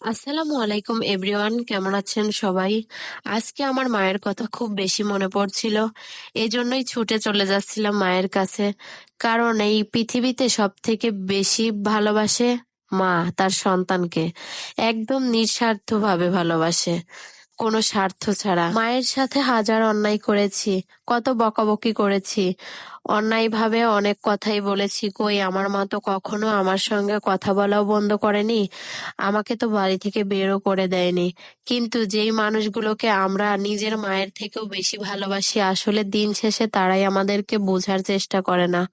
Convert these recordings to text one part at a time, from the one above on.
আসসালামু আলাইকুম এভরিওয়ান, কেমন আছেন সবাই? আজকে আমার মায়ের কথা খুব বেশি মনে পড়ছিল। এই জন্যই ছুটে চলে যাচ্ছিলাম মায়ের কাছে। কারণ এই পৃথিবীতে সব থেকে বেশি ভালোবাসে মা তার সন্তানকে। একদম নিঃস্বার্থভাবে ভালোবাসে, কোনো স্বার্থ ছাড়া। মায়ের সাথে হাজার অন্যায় করেছি, কত বকাবকি করেছি, অন্যায়ভাবে অনেক কথাই বলেছি। কই আমার মা তো কখনো আমার সঙ্গে কথা বলাও বন্ধ করেনি, আমাকে তো বাড়ি থেকে বেরও করে দেয়নি। কিন্তু যেই মানুষগুলোকে আমরা নিজের মায়ের থেকেও বেশি ভালোবাসি, আসলে দিন শেষে তারাই আমাদেরকে বোঝার চেষ্টা করে না।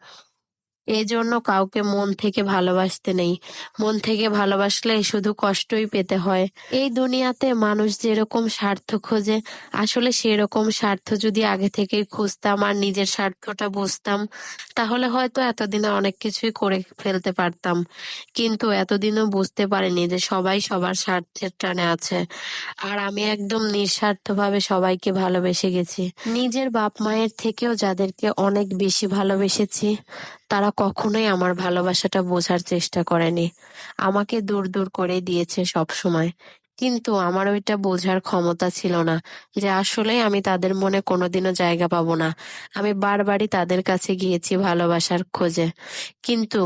এজন্য কাউকে মন থেকে ভালোবাসতে নেই। মন থেকে ভালোবাসলে শুধু কষ্টই পেতে হয়। এই দুনিয়াতে মানুষ যেরকম স্বার্থ খোঁজে, আসলে সেরকম স্বার্থ যদি আগে থেকেই খুঁজতাম আর নিজের স্বার্থটা বুঝতাম, তাহলে হয়তো এতদিনে অনেক কিছুই করে ফেলতে পারতাম। কিন্তু এতদিনও বুঝতে পারিনি যে সবাই সবার স্বার্থের টানে আছে। আর আমি একদম নিঃস্বার্থভাবে সবাইকে ভালোবেসে গেছি। নিজের বাপ মায়ের থেকেও যাদেরকে অনেক বেশি ভালোবেসেছি, তারা কখনোই আমার ভালোবাসাটা বোঝার চেষ্টা করেনি। আমাকে দূর দূর করে দিয়েছে সব সময়। কিন্তু আমার ওইটা বোঝার ক্ষমতা ছিল না যে আসলেই আমি তাদের মনে কোনোদিনও জায়গা পাবো না। আমি বারবারই তাদের কাছে গিয়েছি ভালোবাসার খোঁজে, কিন্তু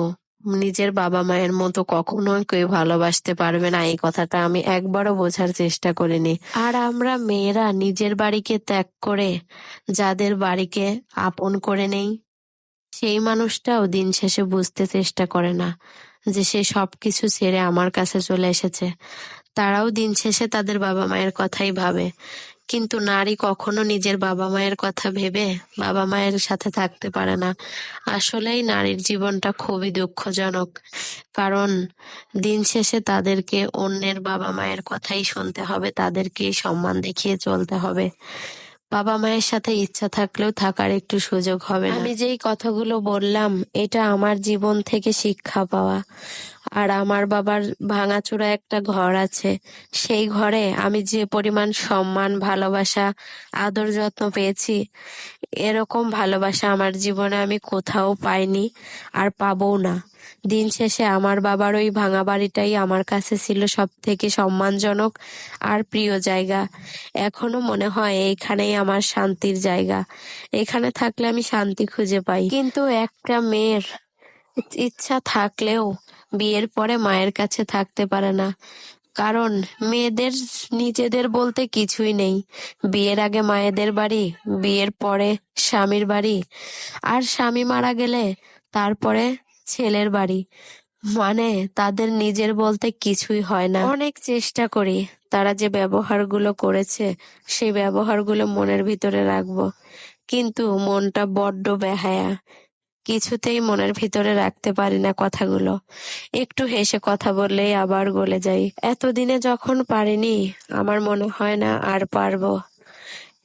নিজের বাবা মায়ের মতো কখনোই কেউ ভালোবাসতে পারবে না, এই কথাটা আমি একবারও বোঝার চেষ্টা করিনি। আর আমরা মেয়েরা নিজের বাড়িকে ত্যাগ করে যাদের বাড়িকে আপন করে নেই, সেই মানুষটাও দিন শেষে বুঝতে চেষ্টা করে না যে সে সবকিছু ছেড়ে আমার কাছে চলে এসেছে। তারাও দিন শেষে তাদের বাবা মায়ের কথাই ভাবে। কিন্তু নারী কখনো নিজের বাবা মায়ের কথা ভেবে বাবা মায়ের সাথে থাকতে পারে না। আসলেই নারীর জীবনটা খুবই দুঃখজনক। কারণ দিন শেষে তাদেরকে অন্যের বাবা মায়ের কথাই শুনতে হবে, তাদেরকেই সম্মান দেখিয়ে চলতে হবে। বাবা মায়ের সাথে ইচ্ছা থাকলেও থাকার একটু সুযোগ হবে না। আমি যেই কথাগুলো বললাম, এটা আমার জীবন থেকে শিক্ষা পাওয়া। আর আমার বাবার ভাঙাচোরা একটা ঘর আছে, সেই ঘরে আমি যে পরিমাণ সম্মান, ভালোবাসা, আদর যত্ন পেয়েছি, এরকম ভালোবাসা আমার জীবনে আমি কোথাও পাইনি, আর পাবও না। দিন শেষে আমার বাবার ওই ভাঙা বাড়িটাই আমার কাছে ছিল সব থেকে সম্মানজনক আর প্রিয় জায়গা। এখনো মনে হয় এইখানেই আমার শান্তির জায়গা, এখানে থাকলে আমি শান্তি খুঁজে পাই। কিন্তু একটা মেয়ের ইচ্ছা থাকলেও বিয়ের পরে মায়ের কাছে থাকতে পারে না। কারণ মেয়েদের নিজেদের বলতে কিছুই নেই। বিয়ের আগে মায়েদের বাড়ি, বিয়ের পরে স্বামীর বাড়ি, আর স্বামী মারা গেলে তারপরে ছেলের বাড়ি। মানে তাদের নিজের বলতে কিছুই হয় না। অনেক চেষ্টা করি তারা যে ব্যবহারগুলো করেছে সেই ব্যবহারগুলো মনের ভিতরে রাখবো, কিন্তু মনটা বড্ড বেহায়া, কিছুতেই মনের ভিতরে রাখতে পারি না কথাগুলো। একটু হেসে কথা বললেই আবার গলে যাই। এতদিনে যখন পারিনি, আমার মনে হয় না আর পারবো।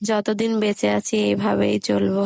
যতদিন বেঁচে আছি এইভাবেই চলবো।